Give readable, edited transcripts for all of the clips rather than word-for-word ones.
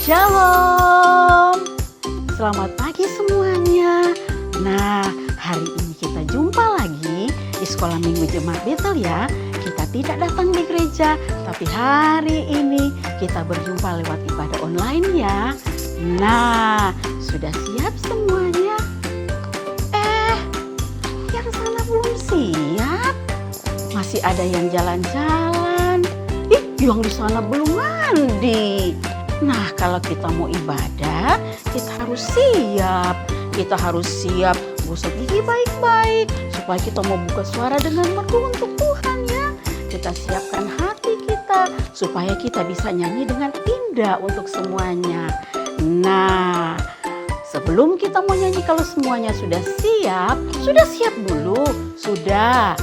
Shalom. Selamat pagi semuanya. Nah, hari ini kita jumpa lagi di Sekolah Minggu Jemaat Betel ya. Kita tidak datang di gereja, tapi hari ini kita berjumpa lewat ibadah online ya. Nah, sudah siap semuanya? Yang sana belum siap. Masih ada yang jalan-jalan. Yang di sana belum mandi. Nah, kalau kita mau ibadah, kita harus siap. Kita harus siap gosok gigi baik-baik supaya kita mau buka suara dengan merdu untuk Tuhan ya. Kita siapkan hati kita supaya kita bisa nyanyi dengan indah untuk semuanya. Nah, sebelum kita mau nyanyi, kalau semuanya sudah siap dulu. Sudah.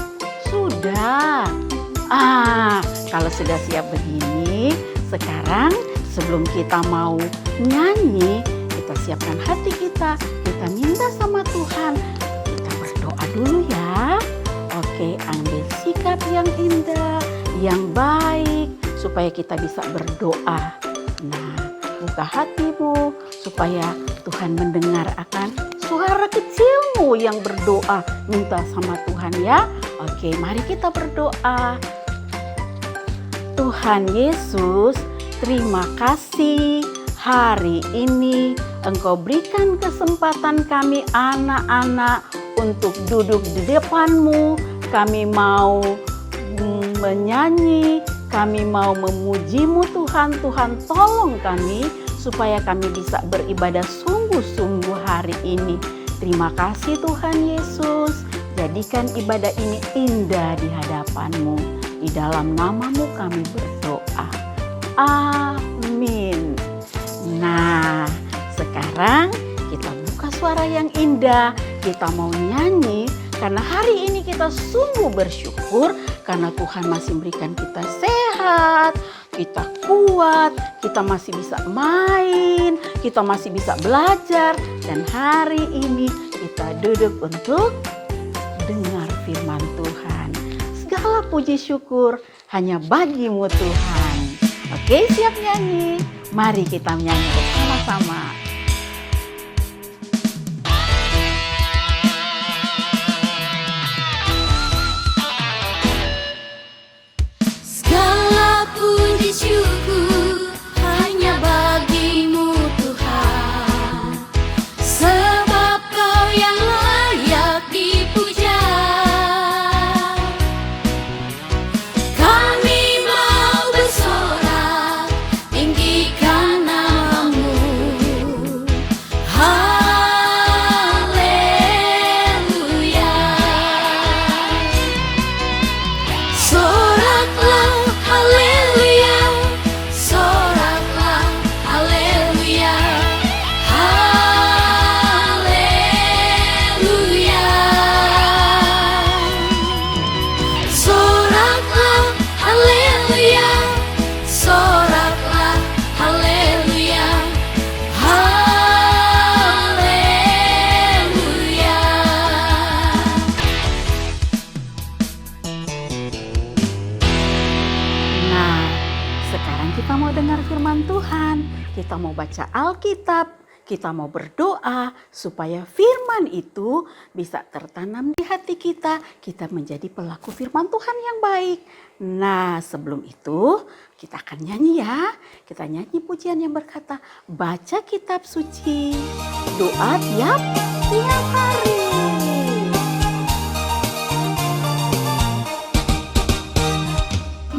Kalau sudah siap begini, sekarang sebelum kita mau nyanyi, kita siapkan hati kita minta sama Tuhan. Kita berdoa dulu ya. Oke, ambil sikap yang indah, yang baik, supaya kita bisa berdoa. Nah, buka hatimu supaya Tuhan mendengar akan suara kecilmu yang berdoa, minta sama Tuhan ya. Oke, mari kita berdoa. Tuhan Yesus, terima kasih hari ini Engkau berikan kesempatan kami anak-anak untuk duduk di depan-Mu. Kami mau menyanyi, kami mau memuji-Mu Tuhan. Tuhan tolong kami supaya kami bisa beribadah sungguh-sungguh hari ini. Terima kasih Tuhan Yesus. Jadikan ibadah ini indah di hadapan-Mu. Di dalam nama-Mu kami berdoa. Amin. Nah, sekarang kita buka suara yang indah. Kita mau nyanyi karena hari ini kita sungguh bersyukur karena Tuhan masih memberikan kita sehat, kita kuat, kita masih bisa main, kita masih bisa belajar, dan hari ini kita duduk untuk dengar firman Tuhan. Segala puji syukur hanya bagi-Mu Tuhan. Oke, siap nyanyi? Mari kita nyanyi bersama-sama. Segala puji syukur hanya bagi-Mu Tuhan, sebab Kau yang layak dipuja. Kami mau bersorak, tinggikan nama-Mu. Haleluya. Soraklah, haleluya. Soraklah, haleluya. Haleluya. Soraklah, haleluya. Soraklah, haleluya. Haleluya. Nah, sekarang kita mau dengar firman Tuhan. Kita mau baca Alkitab. Kita mau berdoa supaya firman itu bisa tertanam di hati kita. Kita menjadi pelaku firman Tuhan yang baik. Nah, sebelum itu kita akan nyanyi ya. Kita nyanyi pujian yang berkata, baca kitab suci, doa tiap hari.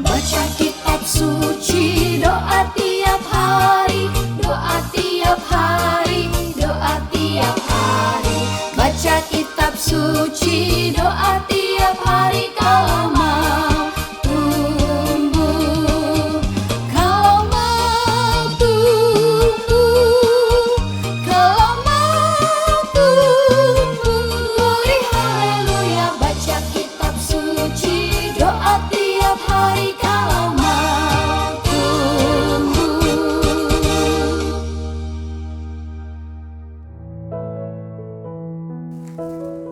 Baca kitab suci, doa tiap hari, doa tiap hari, doa tiap hari. Baca kitab suci, doa tiap hari. Kalau mau tumbuh, kalau mau tumbuh, kalau mau tumbuh, glory haleluya. Baca kitab suci, doa tiap hari. Kalau mau tumbuh.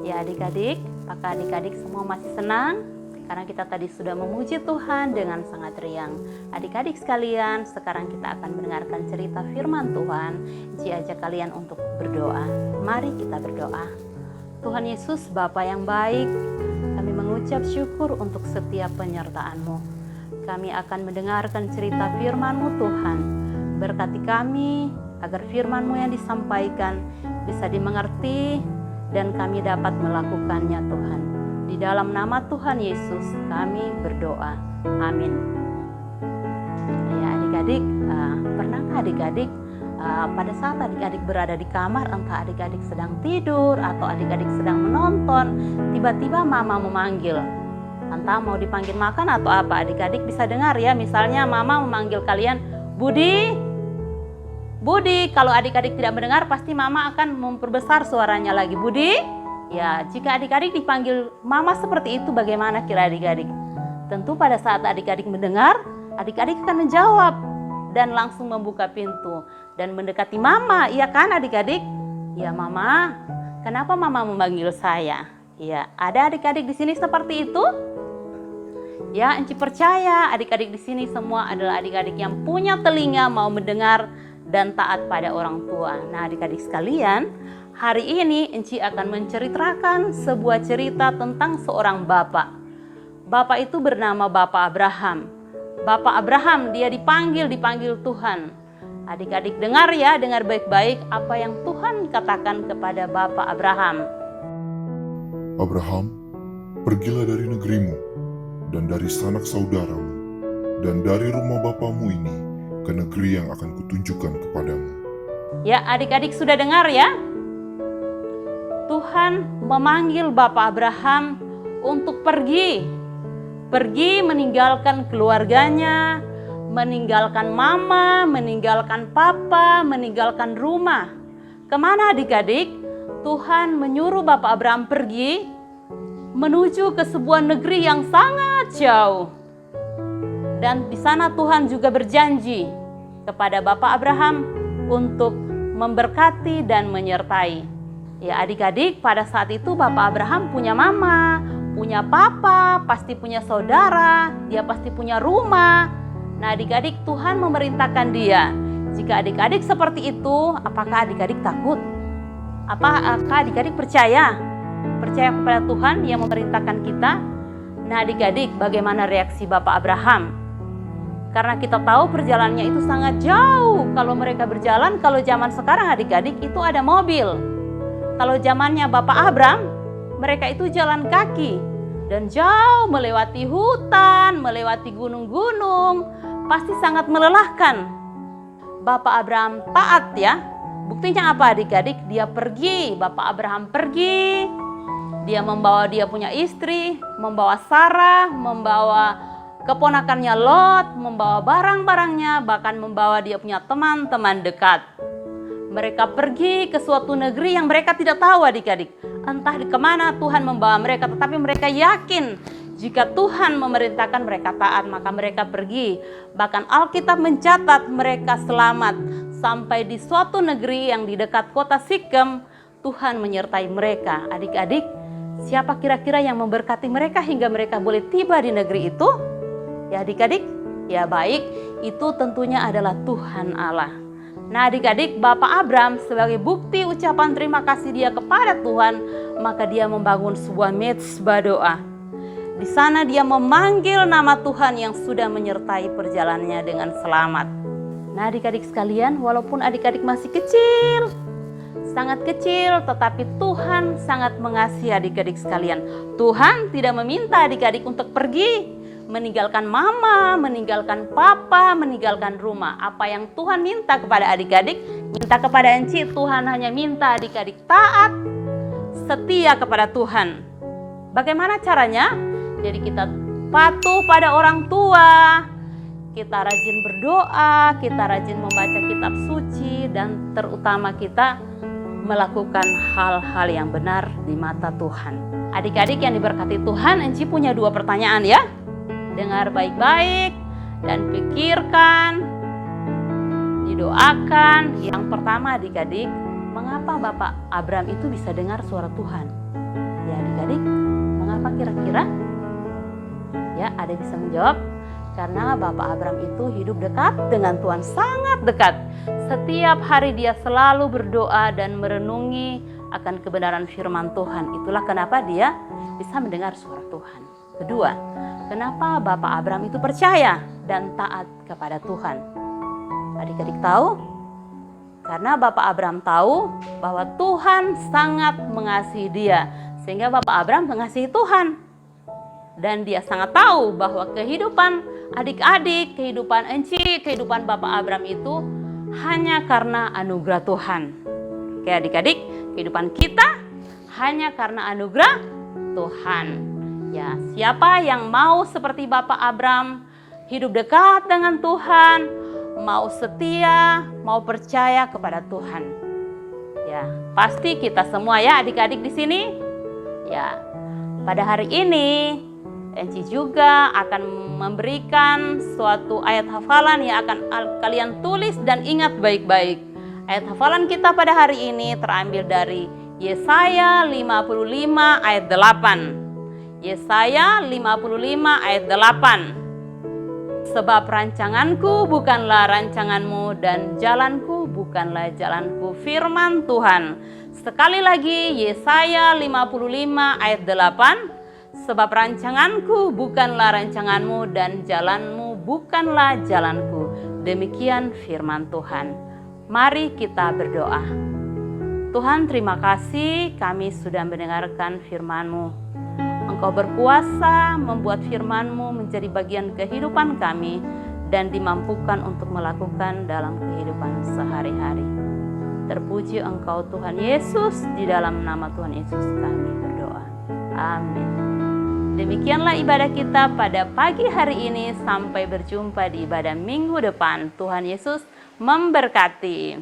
Ya adik-adik, apakah adik-adik semua masih senang? Karena kita tadi sudah memuji Tuhan dengan sangat riang. Adik-adik sekalian, sekarang kita akan mendengarkan cerita firman Tuhan. Ci ajak kalian untuk berdoa. Mari kita berdoa. Tuhan Yesus, Bapa yang baik, kami mengucap syukur untuk setiap penyertaan-Mu. Kami akan mendengarkan cerita firman-Mu Tuhan. Berkati kami agar firman-Mu yang disampaikan bisa dimengerti dan kami dapat melakukannya Tuhan. Di dalam nama Tuhan Yesus kami berdoa. Amin. Ya adik-adik, pernahkah adik-adik pada saat adik-adik berada di kamar, entah adik-adik sedang tidur atau adik-adik sedang menonton, tiba-tiba mama memanggil. Entah mau dipanggil makan atau apa, adik-adik bisa dengar ya. Misalnya mama memanggil kalian, Budi, Budi. Kalau adik-adik tidak mendengar, pasti mama akan memperbesar suaranya lagi, Budi. Ya, jika adik-adik dipanggil mama seperti itu, bagaimana kira adik-adik? Tentu pada saat adik-adik mendengar, adik-adik akan menjawab dan langsung membuka pintu dan mendekati mama, iya kan adik-adik? Ya mama, kenapa mama memanggil saya? Ya, ada adik-adik di sini seperti itu? Ya, Enci percaya adik-adik di sini semua adalah adik-adik yang punya telinga mau mendengar dan taat pada orang tua. Nah, adik-adik sekalian, hari ini Enci akan menceritakan sebuah cerita tentang seorang bapak. Bapak itu bernama Bapak Abraham. Bapak Abraham dia dipanggil Tuhan. Adik-adik dengar ya, dengar baik-baik apa yang Tuhan katakan kepada Bapak Abraham. Abraham, pergilah dari negerimu dan dari sanak saudaramu dan dari rumah bapamu ini ke negeri yang akan kutunjukkan kepadamu. Ya, adik-adik sudah dengar ya? Tuhan memanggil Bapak Abraham untuk pergi meninggalkan keluarganya, meninggalkan mama, meninggalkan papa, meninggalkan rumah. Kemana adik-adik? Tuhan menyuruh Bapak Abraham pergi menuju ke sebuah negeri yang sangat jauh. Dan di sana Tuhan juga berjanji kepada Bapak Abraham untuk memberkati dan menyertai. Ya adik-adik, pada saat itu Bapak Abraham punya mama, punya papa, pasti punya saudara, dia pasti punya rumah. Nah adik-adik, Tuhan memerintahkan dia. Jika adik-adik seperti itu, apakah adik-adik takut? Apakah adik-adik percaya? Percaya kepada Tuhan yang memerintahkan kita? Nah adik-adik, bagaimana reaksi Bapak Abraham? Karena kita tahu perjalanannya itu sangat jauh. Kalau mereka berjalan, kalau zaman sekarang adik-adik itu ada mobil. Kalau zamannya Bapak Abraham, mereka itu jalan kaki. Dan jauh melewati hutan, melewati gunung-gunung. Pasti sangat melelahkan. Bapak Abraham taat ya. Buktinya apa adik-adik? Dia pergi, Bapak Abraham pergi. Dia membawa dia punya istri, membawa Sarah, membawa keponakannya Lot, membawa barang-barangnya, bahkan membawa dia punya teman-teman dekat. Mereka pergi ke suatu negeri yang mereka tidak tahu adik-adik. Entah di kemana Tuhan membawa mereka, tetapi mereka yakin jika Tuhan memerintahkan mereka taat, maka mereka pergi. Bahkan Alkitab mencatat mereka selamat sampai di suatu negeri yang di dekat kota Sikem. Tuhan menyertai mereka. Adik-adik, siapa kira-kira yang memberkati mereka hingga mereka boleh tiba di negeri itu? Ya adik-adik, ya baik, itu tentunya adalah Tuhan Allah. Nah adik-adik, Bapak Abraham sebagai bukti ucapan terima kasih dia kepada Tuhan, maka dia membangun sebuah mezbah doa. Di sana dia memanggil nama Tuhan yang sudah menyertai perjalanannya dengan selamat. Nah adik-adik sekalian, walaupun adik-adik masih kecil, sangat kecil, tetapi Tuhan sangat mengasihi adik-adik sekalian. Tuhan tidak meminta adik-adik untuk pergi, meninggalkan mama, meninggalkan papa, meninggalkan rumah. Apa yang Tuhan minta kepada adik-adik, minta kepada Enci, Tuhan hanya minta adik-adik taat, setia kepada Tuhan. Bagaimana caranya? Jadi kita patuh pada orang tua, kita rajin berdoa, kita rajin membaca kitab suci, dan terutama kita melakukan hal-hal yang benar di mata Tuhan. Adik-adik yang diberkati Tuhan, Enci punya 2 pertanyaan ya. Dengar baik-baik dan pikirkan, didoakan. Yang pertama adik-adik, mengapa Bapak Abraham itu bisa dengar suara Tuhan? Ya adik-adik, mengapa kira-kira? Ya, ada bisa menjawab? Karena Bapak Abraham itu hidup dekat dengan Tuhan, sangat dekat. Setiap hari dia selalu berdoa dan merenungi akan kebenaran firman Tuhan. Itulah kenapa dia bisa mendengar suara Tuhan. Kedua, kenapa Bapak Abraham itu percaya dan taat kepada Tuhan? Adik-adik tahu? Karena Bapak Abraham tahu bahwa Tuhan sangat mengasihi dia. Sehingga Bapak Abraham mengasihi Tuhan. Dan dia sangat tahu bahwa kehidupan adik-adik, kehidupan Enci, kehidupan Bapak Abraham itu hanya karena anugerah Tuhan. Oke adik-adik, kehidupan kita hanya karena anugerah Tuhan. Ya, siapa yang mau seperti Bapak Abraham, hidup dekat dengan Tuhan, mau setia, mau percaya kepada Tuhan. Ya, pasti kita semua ya adik-adik di sini. Ya, pada hari ini Enci juga akan memberikan suatu ayat hafalan yang akan kalian tulis dan ingat baik-baik. Ayat hafalan kita pada hari ini terambil dari Yesaya 55 ayat 8. Yesaya 55 ayat 8. Sebab rancanganku bukanlah rancanganmu dan jalanku bukanlah jalanku, firman Tuhan. Sekali lagi Yesaya 55 ayat 8. Sebab rancanganku bukanlah rancanganmu dan jalanmu bukanlah jalanku. Demikian firman Tuhan. Mari kita berdoa. Tuhan, terima kasih kami sudah mendengarkan firman-Mu. Engkau berkuasa membuat firman-Mu menjadi bagian kehidupan kami dan dimampukan untuk melakukan dalam kehidupan sehari-hari. Terpuji Engkau Tuhan Yesus, di dalam nama Tuhan Yesus kami berdoa. Amin. Demikianlah ibadah kita pada pagi hari ini. Sampai berjumpa di ibadah minggu depan. Tuhan Yesus memberkati.